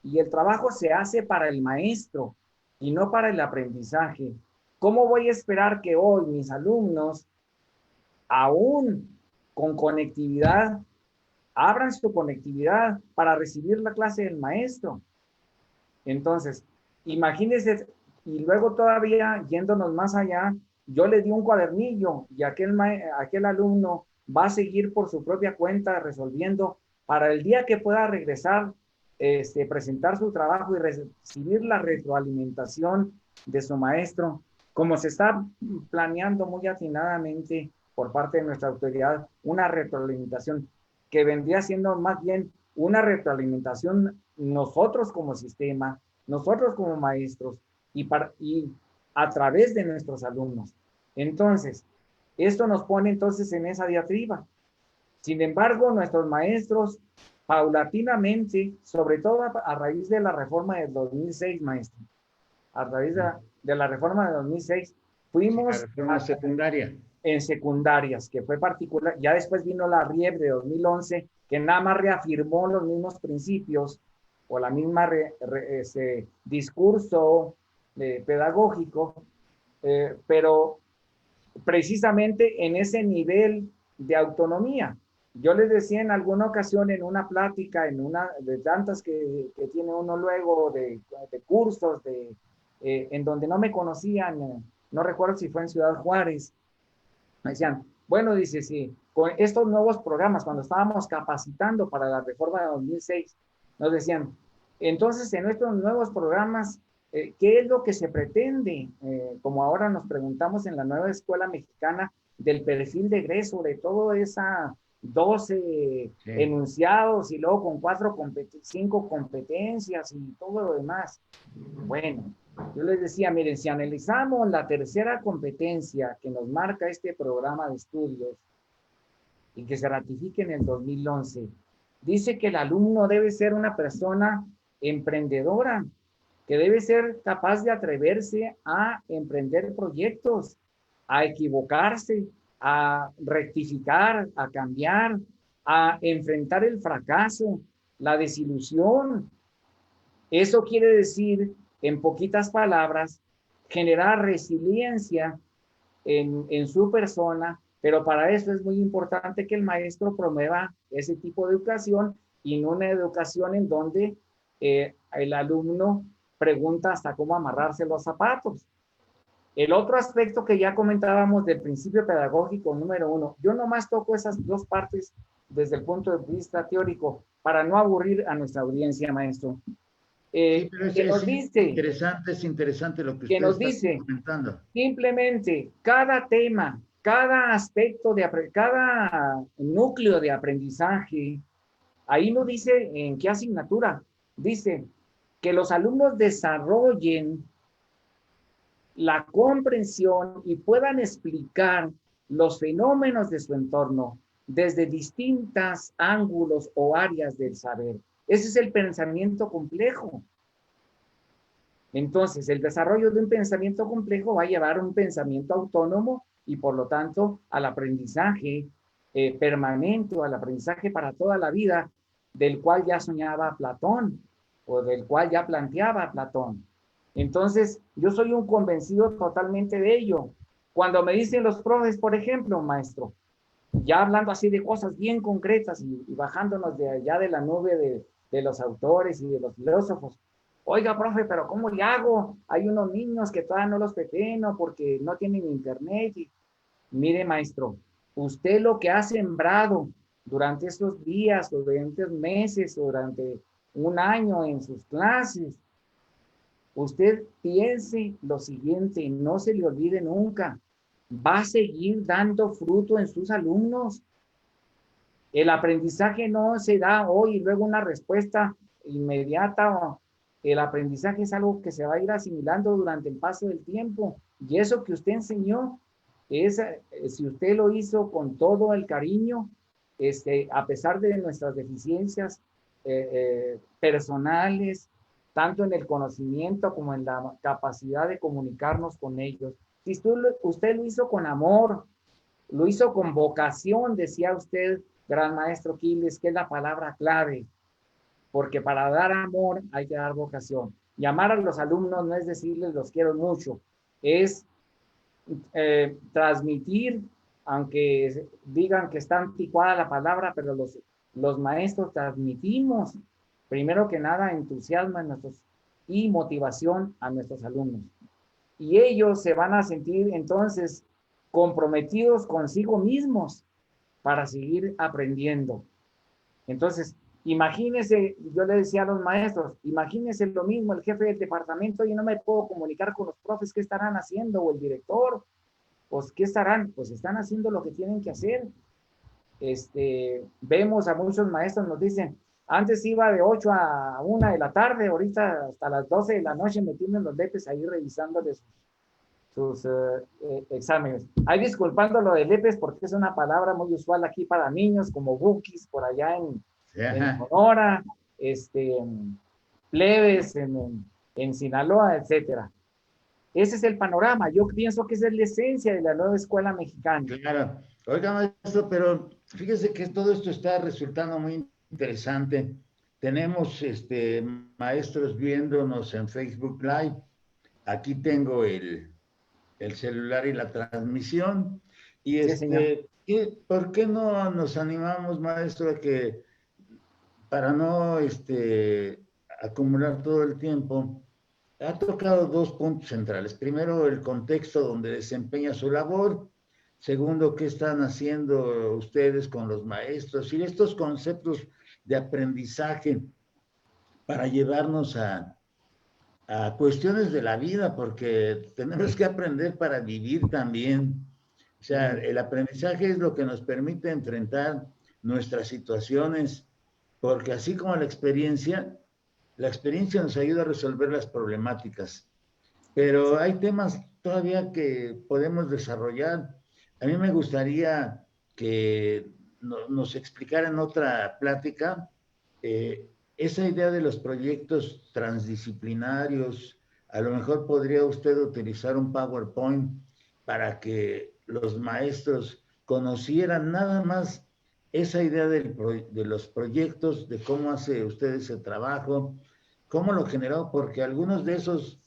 y el trabajo se hace para el maestro y no para el aprendizaje, ¿cómo voy a esperar que hoy mis alumnos, aún con conectividad, abran su conectividad para recibir la clase del maestro? Entonces, imagínense, y luego todavía yéndonos más allá, yo le di un cuadernillo y aquel alumno va a seguir por su propia cuenta resolviendo para el día que pueda regresar, presentar su trabajo y recibir la retroalimentación de su maestro, como se está planeando muy atinadamente por parte de nuestra autoridad, una retroalimentación que vendría siendo más bien una retroalimentación nosotros como sistema, nosotros como maestros y a través de nuestros alumnos. Entonces, esto nos pone entonces en esa diatriba. Sin embargo, nuestros maestros paulatinamente, sobre todo a raíz de la reforma del 2006, maestro, a raíz de la reforma de 2006, fuimos la reforma secundaria. En secundarias, que fue particular. Ya después vino la RIEP de 2011, que nada más reafirmó los mismos principios o la misma discurso pedagógico, pero precisamente en ese nivel de autonomía. Yo les decía en alguna ocasión en una plática, en una de tantas que tiene uno luego de cursos, en donde no me conocían, no recuerdo si fue en Ciudad Juárez, me decían, bueno, dice, sí, con estos nuevos programas, cuando estábamos capacitando para la reforma de 2006, nos decían, entonces en estos nuevos programas, ¿qué es lo que se pretende? Como ahora nos preguntamos en la nueva escuela mexicana del perfil de egreso, de todo esa 12 Sí. enunciados y luego con 5 competencias y todo lo demás. Bueno, yo les decía, miren, si analizamos la tercera competencia que nos marca este programa de estudios y que se ratifique en el 2011, dice que el alumno debe ser una persona emprendedora, que debe ser capaz de atreverse a emprender proyectos, a equivocarse, a rectificar, a cambiar, a enfrentar el fracaso, la desilusión. Eso quiere decir, en poquitas palabras, generar resiliencia en su persona, pero para eso es muy importante que el maestro promueva ese tipo de educación y no una educación en donde el alumno pregunta hasta cómo amarrarse los zapatos. El otro aspecto que ya comentábamos del principio pedagógico número 1, yo nomás toco esas dos partes desde el punto de vista teórico para no aburrir a nuestra audiencia, maestro. Sí, pero Que nos dice, es interesante lo que que usted nos está dice comentando. simplemente cada tema, cada aspecto cada núcleo de aprendizaje, ahí no dice en qué asignatura, dice que los alumnos desarrollen la comprensión y puedan explicar los fenómenos de su entorno desde distintos ángulos o áreas del saber. Ese es el pensamiento complejo. Entonces, el desarrollo de un pensamiento complejo va a llevar a un pensamiento autónomo y, por lo tanto, al aprendizaje permanente, al aprendizaje para toda la vida, del cual ya soñaba Platón o del cual ya planteaba Platón. Entonces, yo soy un convencido totalmente de ello. Cuando me dicen los profes, por ejemplo, maestro, ya hablando así de cosas bien concretas y bajándonos de allá de la nube de los autores y de los filósofos, oiga, profe, pero ¿cómo le hago? Hay unos niños que todavía no los pepeno porque no tienen internet. Y, mire, maestro, usted lo que ha sembrado durante estos días, o durante meses, o durante un año en sus clases, usted piense lo siguiente, no se le olvide nunca, va a seguir dando fruto en sus alumnos. El aprendizaje no se da hoy y luego una respuesta inmediata. El aprendizaje es algo que se va a ir asimilando durante el paso del tiempo. Y eso que usted enseñó, si usted lo hizo con todo el cariño, a pesar de nuestras deficiencias personales, tanto en el conocimiento como en la capacidad de comunicarnos con ellos. Si usted lo hizo con amor, lo hizo con vocación, decía usted, gran maestro Quiles, que es la palabra clave, porque para dar amor hay que dar vocación. Y amar a los alumnos no es decirles los quiero mucho, es transmitir, aunque digan que está anticuada la palabra, pero los maestros transmitimos, primero que nada, entusiasmo en nuestros, y motivación a nuestros alumnos. Y ellos se van a sentir entonces comprometidos consigo mismos para seguir aprendiendo. Entonces, imagínese, yo le decía a los maestros, imagínese lo mismo, el jefe del departamento, y no me puedo comunicar con los profes, ¿qué estarán haciendo? O el director, pues, ¿qué estarán? Pues están haciendo lo que tienen que hacer. Vemos a muchos maestros, nos dicen, antes iba de 8 a 1 de la tarde, ahorita hasta las 12 de la noche me tienen los lepes ahí revisándoles sus exámenes. Ahí disculpando lo de lepes porque es una palabra muy usual aquí para niños, como bookies por allá en Sonora, plebes en Sinaloa, etcétera. Ese es el panorama. Yo pienso que esa es la esencia de la nueva escuela mexicana. Claro. Oiga, maestro, pero fíjese que todo esto está resultando muy interesante. Tenemos maestros viéndonos en Facebook Live. Aquí tengo el celular y la transmisión. Y Sí, señor. ¿por qué no nos animamos, maestro, a que para no acumular todo el tiempo, ha tocado dos puntos centrales. Primero, el contexto donde desempeña su labor. Segundo, qué están haciendo ustedes con los maestros y estos conceptos de aprendizaje para llevarnos a cuestiones de la vida, porque tenemos que aprender para vivir también. O sea, el aprendizaje es lo que nos permite enfrentar nuestras situaciones, porque así como la experiencia nos ayuda a resolver las problemáticas, pero hay temas todavía que podemos desarrollar. A mí me gustaría que nos explicara en otra plática esa idea de los proyectos transdisciplinarios. A lo mejor podría usted utilizar un PowerPoint para que los maestros conocieran nada más esa idea de los proyectos, de cómo hace usted ese trabajo, cómo lo generó, porque algunos de esos,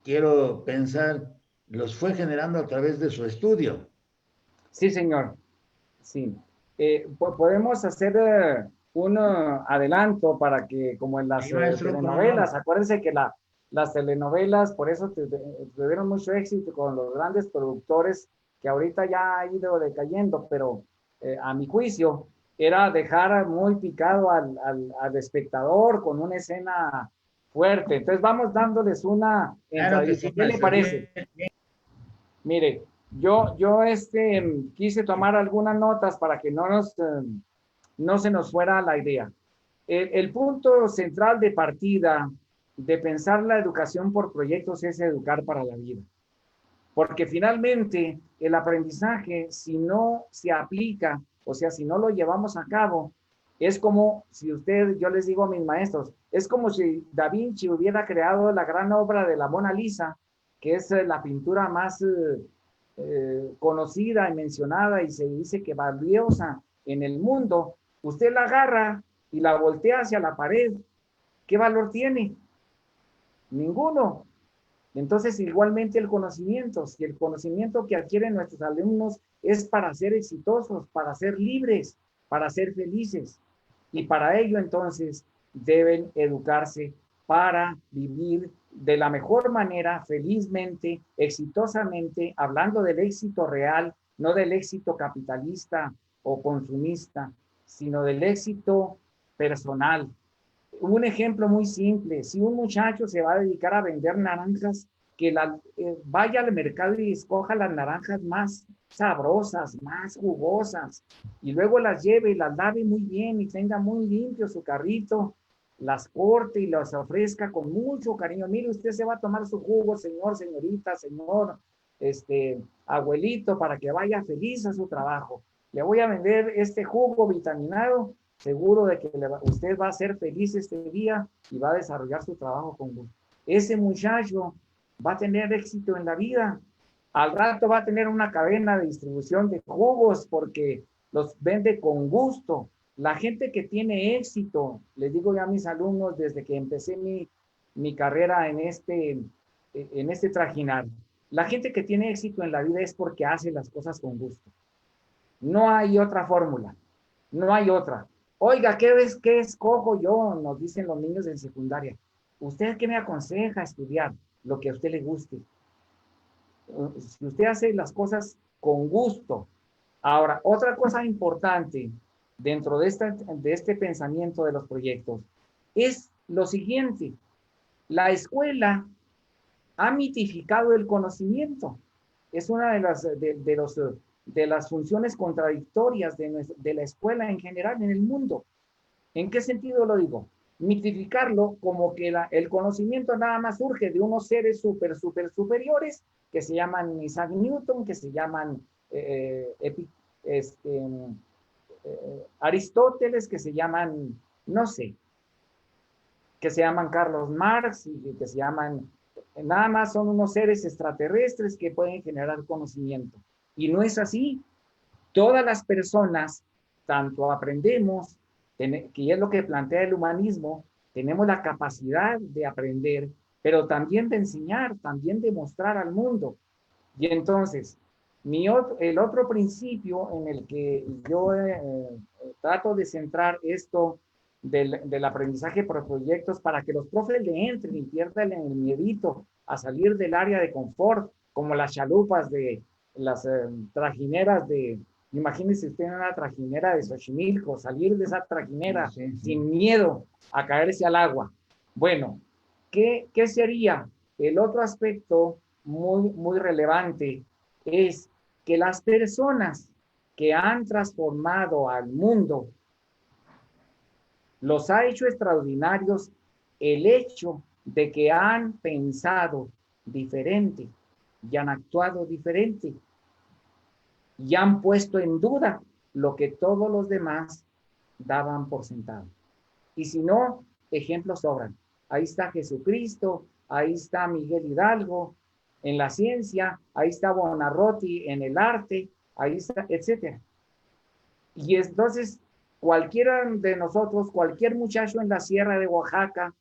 quiero pensar, los fue generando a través de su estudio. Sí, señor. Sí. Podemos hacer un adelanto para que, como en las Sí, maestro, ¿cómo telenovelas, no? acuérdense que las telenovelas, por eso tuvieron mucho éxito con los grandes productores, que ahorita ya ha ido decayendo, pero a mi juicio era dejar muy picado al espectador con una escena fuerte. Entonces vamos dándoles una Claro que sí, entradita. ¿Qué le maestro. parece? Bien, bien. Mire, yo quise tomar algunas notas para que no se nos fuera la idea. El punto central de partida de pensar la educación por proyectos es educar para la vida. Porque finalmente el aprendizaje, si no se aplica, o sea, si no lo llevamos a cabo, es como si yo les digo a mis maestros, es como si Da Vinci hubiera creado la gran obra de la Mona Lisa, que es la pintura más conocida y mencionada y se dice que valiosa en el mundo. Usted la agarra y la voltea hacia la pared. ¿Qué valor tiene? Ninguno. Entonces, igualmente el conocimiento, si el conocimiento que adquieren nuestros alumnos es para ser exitosos, para ser libres, para ser felices, y para ello entonces deben educarse para vivir de la mejor manera, felizmente, exitosamente, hablando del éxito real, no del éxito capitalista o consumista, sino del éxito personal. Un ejemplo muy simple, si un muchacho se va a dedicar a vender naranjas, que vaya al mercado y escoja las naranjas más sabrosas, más jugosas, y luego las lleve y las lave muy bien y tenga muy limpio su carrito, las corte y las ofrezca con mucho cariño. Mire, usted se va a tomar su jugo, señor, señorita, señor, abuelito, para que vaya feliz a su trabajo. Le voy a vender este jugo vitaminado, seguro de que usted va a ser feliz este día y va a desarrollar su trabajo con gusto. Ese muchacho va a tener éxito en la vida. Al rato va a tener una cadena de distribución de jugos porque los vende con gusto. La gente que tiene éxito, les digo ya a mis alumnos desde que empecé mi carrera en este trajinar, la gente que tiene éxito en la vida es porque hace las cosas con gusto. No hay otra fórmula, no hay otra. Oiga, ¿qué escojo yo? Nos dicen los niños en secundaria. ¿Usted qué me aconseja estudiar? Lo que a usted le guste. Si usted hace las cosas con gusto. Ahora, otra cosa importante dentro de este pensamiento de los proyectos es lo siguiente. La escuela ha mitificado el conocimiento. Es una de las funciones contradictorias de la escuela en general en el mundo. ¿En qué sentido lo digo? Mitificarlo como que el conocimiento nada más surge de unos seres súper superiores que se llaman Isaac Newton, que se llaman Aristóteles, que se llaman, no sé, que se llaman Carlos Marx y que se llaman, nada más son unos seres extraterrestres que pueden generar conocimiento. Y no es así. Todas las personas, tanto aprendemos, que es lo que plantea el humanismo, tenemos la capacidad de aprender, pero también de enseñar, también de mostrar al mundo. Y entonces, el otro principio en el que yo trato de centrar esto del aprendizaje por proyectos para que los profes le entren y pierdan el miedito a salir del área de confort, como las chalupas de las trajineras de, imagínense usted en una trajinera de Xochimilco, salir de esa trajinera sin miedo a caerse al agua. Bueno, ¿qué sería? El otro aspecto muy relevante es que las personas que han transformado al mundo los ha hecho extraordinarios el hecho de que han pensado diferente y han actuado diferente y han puesto en duda lo que todos los demás daban por sentado. Y si no, ejemplos sobran. Ahí está Jesucristo, ahí está Miguel Hidalgo en la ciencia, ahí está Buonarroti en el arte, ahí está, etcétera. Y entonces, cualquiera de nosotros, cualquier muchacho en la sierra de Oaxaca,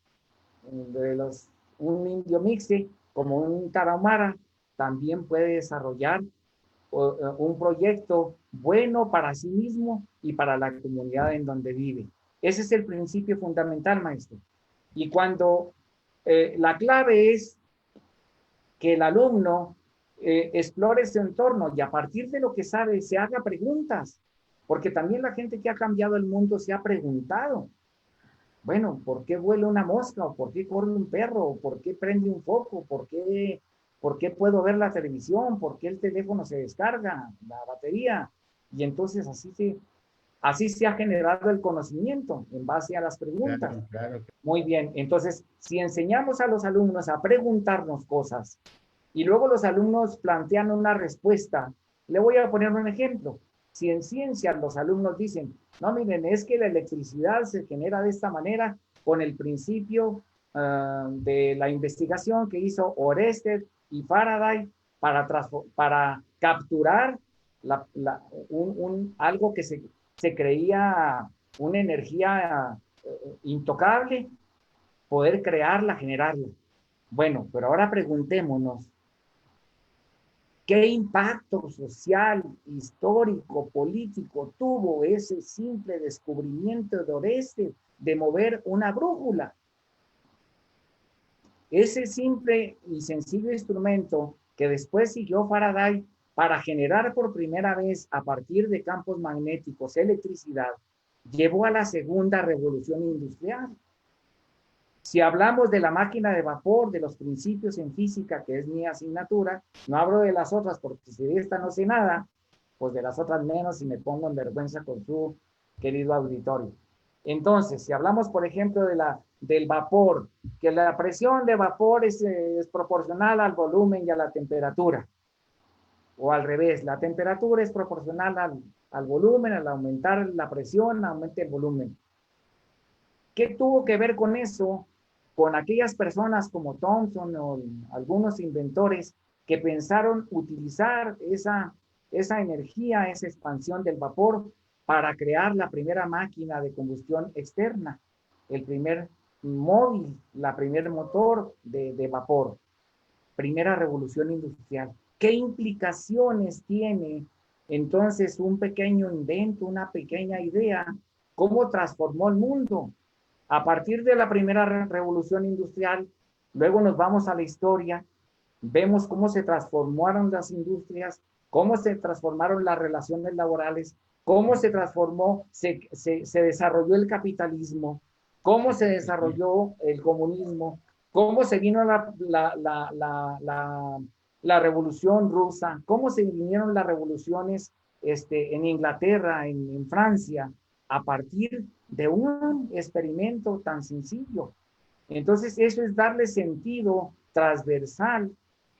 un indio mixe, como un tarahumara, también puede desarrollar un proyecto bueno para sí mismo y para la comunidad en donde vive. Ese es el principio fundamental, maestro. Y cuando la clave es que el alumno explore su entorno y a partir de lo que sabe se haga preguntas, porque también la gente que ha cambiado el mundo se ha preguntado, bueno, ¿por qué vuela una mosca? ¿O por qué corre un perro? ¿O por qué prende un foco? ¿Por qué puedo ver la televisión? ¿Por qué el teléfono se descarga, la batería? Y entonces así se ha generado el conocimiento en base a las preguntas. Claro, claro. Muy bien, entonces si enseñamos a los alumnos a preguntarnos cosas y luego los alumnos plantean una respuesta, le voy a poner un ejemplo. Si en ciencia los alumnos dicen, no, miren, es que la electricidad se genera de esta manera con el principio de la investigación que hizo Oersted y Faraday para capturar algo que se creía una energía intocable, poder crearla, generarla. Bueno, pero ahora preguntémonos, ¿qué impacto social, histórico, político tuvo ese simple descubrimiento de Oersted de mover una brújula? Ese simple y sencillo instrumento que después siguió Faraday para generar por primera vez a partir de campos magnéticos electricidad, llevó a la segunda revolución industrial. Si hablamos de la máquina de vapor, de los principios en física, que es mi asignatura, no hablo de las otras porque si de esta no sé nada, pues de las otras menos y me pongo en vergüenza con su querido auditorio. Entonces, si hablamos, por ejemplo, del vapor, que la presión de vapor es proporcional al volumen y a la temperatura, o al revés, la temperatura es proporcional al volumen, al aumentar la presión, aumenta el volumen. ¿Qué tuvo que ver con eso? Con aquellas personas como Thomson o algunos inventores que pensaron utilizar esa energía, esa expansión del vapor para crear la primera máquina de combustión externa, el primer móvil, la primer motor de vapor, primera revolución industrial. ¿Qué implicaciones tiene entonces un pequeño invento, una pequeña idea? ¿Cómo transformó el mundo? A partir de la primera revolución industrial, luego nos vamos a la historia, vemos cómo se transformaron las industrias, cómo se transformaron las relaciones laborales, cómo se transformó, se desarrolló el capitalismo, cómo se desarrolló el comunismo, cómo se vino la revolución rusa, cómo se vinieron las revoluciones en Inglaterra, en Francia, a partir de un experimento tan sencillo. Entonces, eso es darle sentido transversal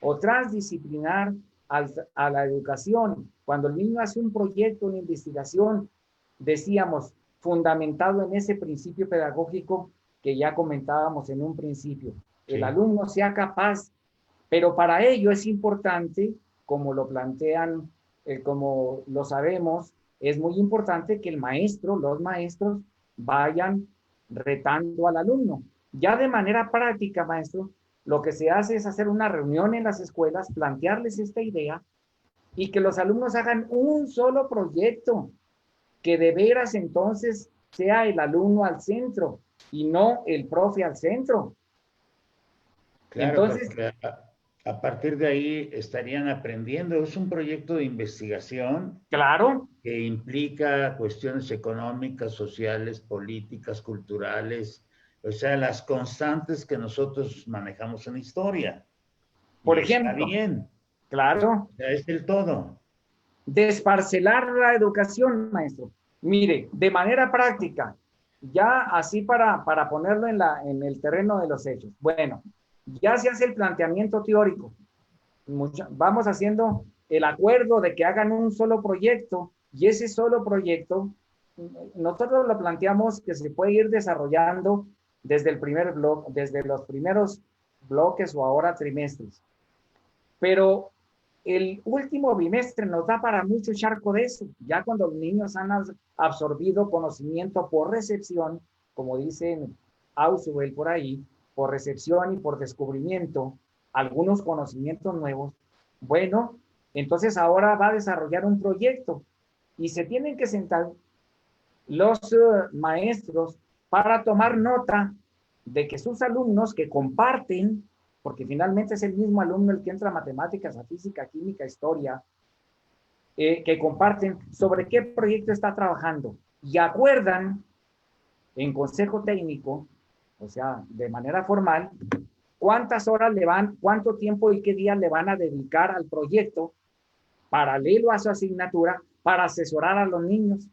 o transdisciplinar a la educación. Cuando el niño hace un proyecto, una investigación, decíamos, fundamentado en ese principio pedagógico que ya comentábamos en un principio. El alumno sea capaz, pero para ello es importante, como lo plantean, como lo sabemos, es muy importante que el maestro, los maestros, vayan retando al alumno. Ya de manera práctica, maestro, lo que se hace es hacer una reunión en las escuelas, plantearles esta idea y que los alumnos hagan un solo proyecto que de veras entonces sea el alumno al centro y no el profe al centro. Claro, Entonces, porque a partir de ahí estarían aprendiendo. Es un proyecto de investigación claro, que implica cuestiones económicas, sociales, políticas, culturales, o sea, las constantes que nosotros manejamos en historia. por Y está ejemplo, bien, claro, o sea, es el todo. desparcelar la educación, maestro. Mire, de manera práctica, ya así para ponerlo en el terreno de los hechos. Bueno, ya se hace el planteamiento teórico. Vamos haciendo el acuerdo de que hagan un solo proyecto y ese solo proyecto, nosotros lo planteamos que se puede ir desarrollando desde el primer bloque, desde los primeros bloques o ahora trimestres. Pero el último bimestre nos da para mucho charco de eso, ya cuando los niños han absorbido conocimiento por recepción, como dicen Ausubel por ahí, por recepción y por descubrimiento, algunos conocimientos nuevos. Bueno, entonces ahora va a desarrollar un proyecto y se tienen que sentar los maestros para tomar nota de que sus alumnos que comparten, porque finalmente es el mismo alumno el que entra a matemáticas, a física, química, historia, que comparten sobre qué proyecto está trabajando y acuerdan en consejo técnico, o sea, de manera formal, cuántas horas le van, cuánto tiempo y qué días le van a dedicar al proyecto paralelo a su asignatura para asesorar a los niños.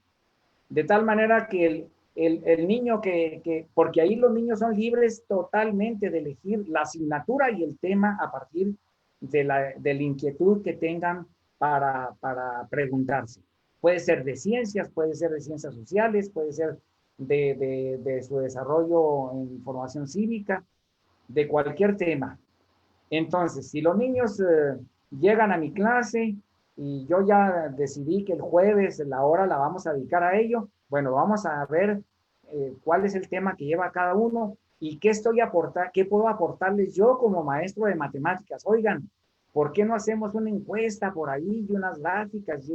De tal manera que el niño porque ahí los niños son libres totalmente de elegir la asignatura y el tema a partir de la inquietud que tengan para preguntarse. Puede ser de ciencias, puede ser de ciencias sociales, puede ser de su desarrollo en formación cívica, de cualquier tema. Entonces, si los niños llegan a mi clase y yo ya decidí que el jueves la hora la vamos a dedicar a ello, bueno, vamos a ver cuál es el tema que lleva cada uno y qué puedo aportarles yo como maestro de matemáticas. Oigan, ¿por qué no hacemos una encuesta por ahí y unas gráficas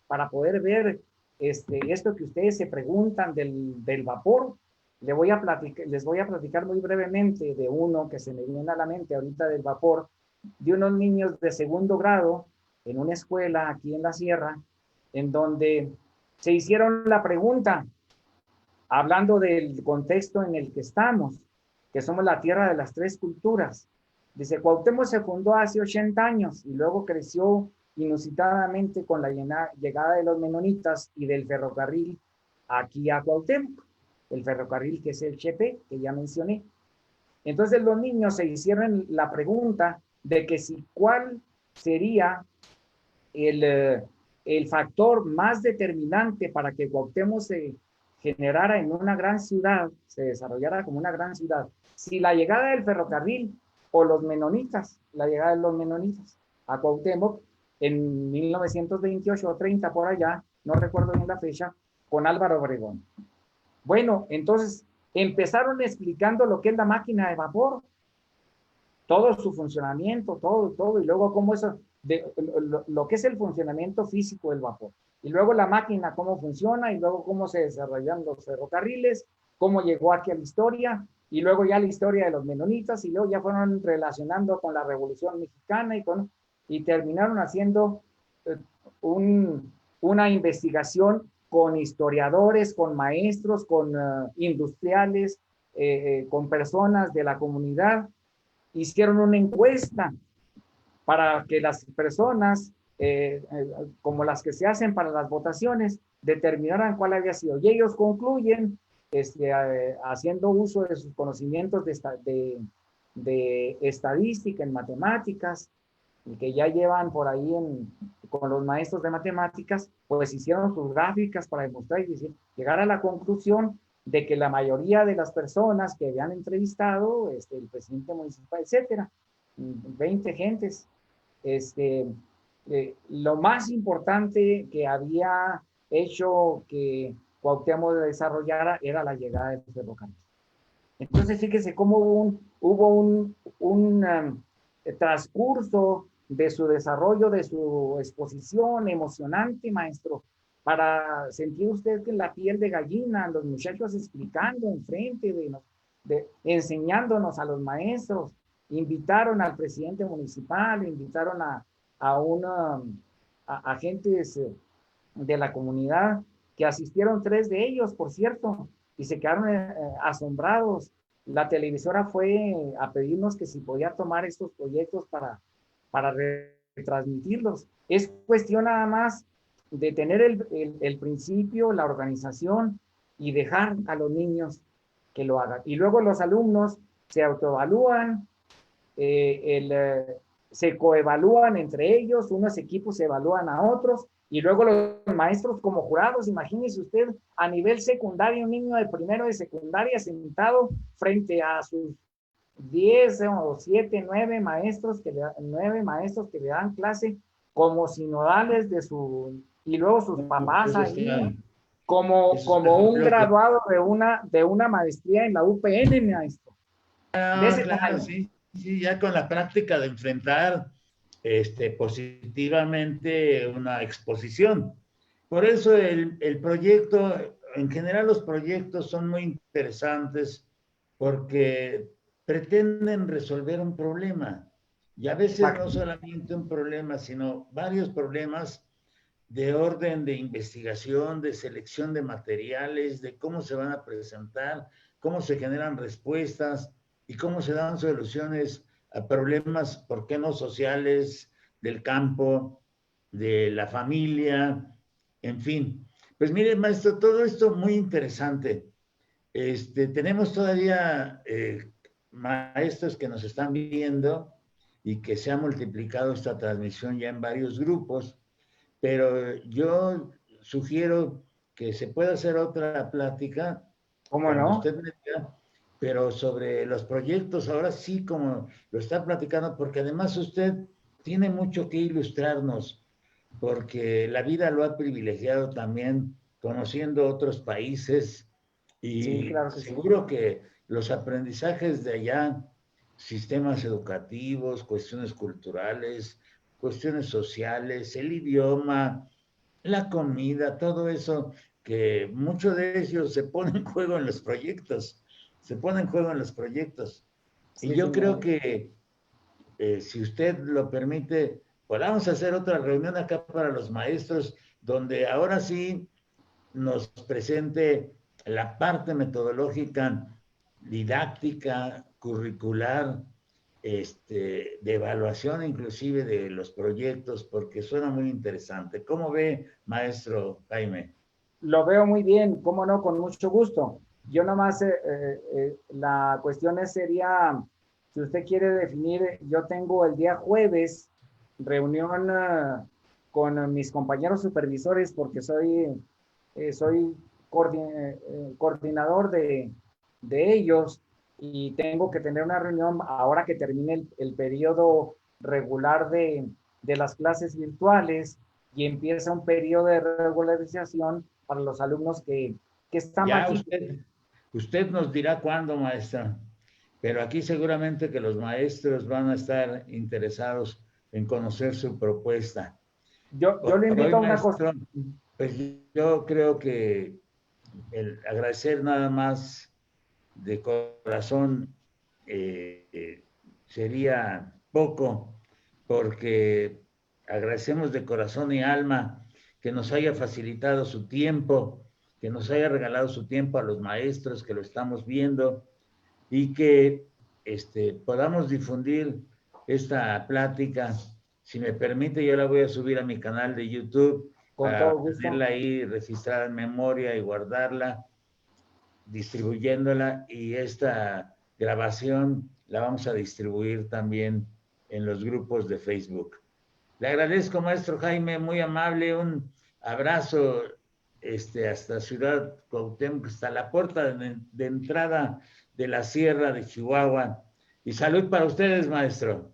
para poder ver esto que ustedes se preguntan del vapor? Les voy a platicar muy brevemente de uno que se me viene a la mente ahorita del vapor, de unos niños de segundo grado en una escuela aquí en la sierra, en donde se hicieron la pregunta, hablando del contexto en el que estamos, que somos la tierra de las tres culturas. Dice, Cuauhtémoc se fundó hace 80 años y luego creció inusitadamente con la llegada de los menonitas y del ferrocarril aquí a Cuauhtémoc, el ferrocarril que es el Chepe, que ya mencioné. Entonces los niños se hicieron la pregunta de que si cuál sería el factor más determinante para que Cuauhtémoc se generara en una gran ciudad, se desarrollara como una gran ciudad, si la llegada del ferrocarril o los menonitas, la llegada de los menonitas a Cuauhtémoc en 1928 o 30 por allá, no recuerdo bien la fecha, con Álvaro Obregón. Bueno, entonces empezaron explicando lo que es la máquina de vapor, todo su funcionamiento, todo, y luego cómo eso, lo que es el funcionamiento físico del vapor. Y luego la máquina, cómo funciona, y luego cómo se desarrollan los ferrocarriles, cómo llegó aquí a la historia, y luego ya la historia de los menonitas, y luego ya fueron relacionando con la Revolución Mexicana y terminaron haciendo una investigación con historiadores, con maestros, con industriales, con personas de la comunidad. Hicieron una encuesta para que las personas, como las que se hacen para las votaciones, determinaran cuál había sido. Y ellos concluyen, haciendo uso de sus conocimientos de estadística en matemáticas, y que ya llevan por ahí con los maestros de matemáticas, pues hicieron sus gráficas para demostrar y decir, llegar a la conclusión de que la mayoría de las personas que habían entrevistado, el presidente municipal, etcétera, 20 gentes, lo más importante que había hecho que Cuauhtémoc desarrollara era la llegada del ferrocarril. Entonces, fíjese cómo hubo un transcurso de su desarrollo, de su exposición emocionante, maestro, para sentir usted que la piel de gallina, los muchachos explicando enfrente enseñándonos a los maestros, invitaron al presidente municipal, invitaron a agentes de la comunidad, que asistieron 3 de ellos, por cierto, y se quedaron asombrados. La televisora fue a pedirnos que si podía tomar estos proyectos para retransmitirlos. Es cuestión nada más de tener el principio, la organización y dejar a los niños que lo hagan. Y luego los alumnos se autoevalúan, se coevalúan entre ellos, unos equipos se evalúan a otros, y luego los maestros como jurados. Imagínese usted a nivel secundario, un niño de primero de secundaria sentado frente a sus 10 o 7, 9 maestros que le dan clase como sinodales y luego sus papás ahí, como un graduado de una maestría en la UPN, maestro. Claro, sí, ya con la práctica de enfrentar positivamente una exposición. Por eso el proyecto, en general los proyectos son muy interesantes porque pretenden resolver un problema. Y a veces no solamente un problema, sino varios problemas de orden de investigación, de selección de materiales, de cómo se van a presentar, cómo se generan respuestas y cómo se dan soluciones a problemas, ¿por qué no sociales, del campo, de la familia, en fin? Pues mire, maestro, todo esto muy interesante. Tenemos todavía maestros que nos están viendo y que se ha multiplicado esta transmisión ya en varios grupos, pero yo sugiero que se pueda hacer otra plática. ¿Cómo no? Usted me diga, pero sobre los proyectos, ahora sí, como lo está platicando, porque además usted tiene mucho que ilustrarnos, porque la vida lo ha privilegiado también conociendo otros países y sí, claro que seguro que los aprendizajes de allá, sistemas educativos, cuestiones culturales, cuestiones sociales, el idioma, la comida, todo eso, que muchos de ellos se ponen en juego en los proyectos, se ponen en juego en los proyectos. sí, Y yo señor. creo que, si usted lo permite, podamos hacer otra reunión acá para los maestros, donde ahora sí nos presente la parte metodológica, didáctica, curricular, de evaluación inclusive de los proyectos, porque suena muy interesante. ¿Cómo ve, maestro Jaime? Lo veo muy bien, cómo no, con mucho gusto. Yo nomás, la cuestión sería, si usted quiere definir, yo tengo el día jueves reunión con mis compañeros supervisores porque soy coordinador de ellos y tengo que tener una reunión ahora que termine el periodo regular de las clases virtuales y empieza un periodo de regularización para los alumnos que están Ya aquí. usted nos dirá cuándo, maestra, pero aquí seguramente que los maestros van a estar interesados en conocer su propuesta. Yo le invito a una cosa. Pues yo creo que el agradecer nada más de corazón sería poco, porque agradecemos de corazón y alma que nos haya facilitado su tiempo, que nos haya regalado su tiempo a los maestros que lo estamos viendo y que podamos difundir esta plática. Si me permite, yo la voy a subir a mi canal de YouTube para tenerla ahí registrada en memoria y guardarla, distribuyéndola, y esta grabación la vamos a distribuir también en los grupos de Facebook. Le agradezco, maestro Jaime, muy amable, un abrazo hasta Ciudad Cuauhtémoc, hasta la puerta de entrada de la Sierra de Chihuahua. Y salud para ustedes, maestro.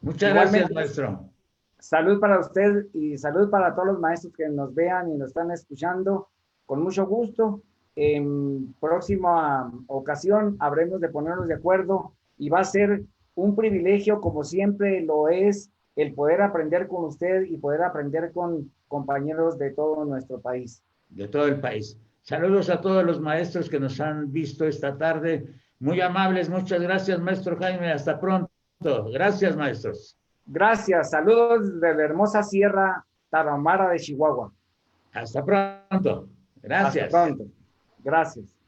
Muchas gracias, maestro. Salud para usted y salud para todos los maestros que nos vean y nos están escuchando. Con mucho gusto. En próxima ocasión habremos de ponernos de acuerdo y va a ser un privilegio, como siempre lo es, el poder aprender con usted y poder aprender con compañeros de todo nuestro país. De todo el país. Saludos a todos los maestros que nos han visto esta tarde. Muy amables, muchas gracias, maestro Jaime. Hasta pronto. Gracias, maestros. Gracias. Saludos de la hermosa Sierra Tarahumara de Chihuahua. Hasta pronto. Gracias. Hasta pronto. Gracias.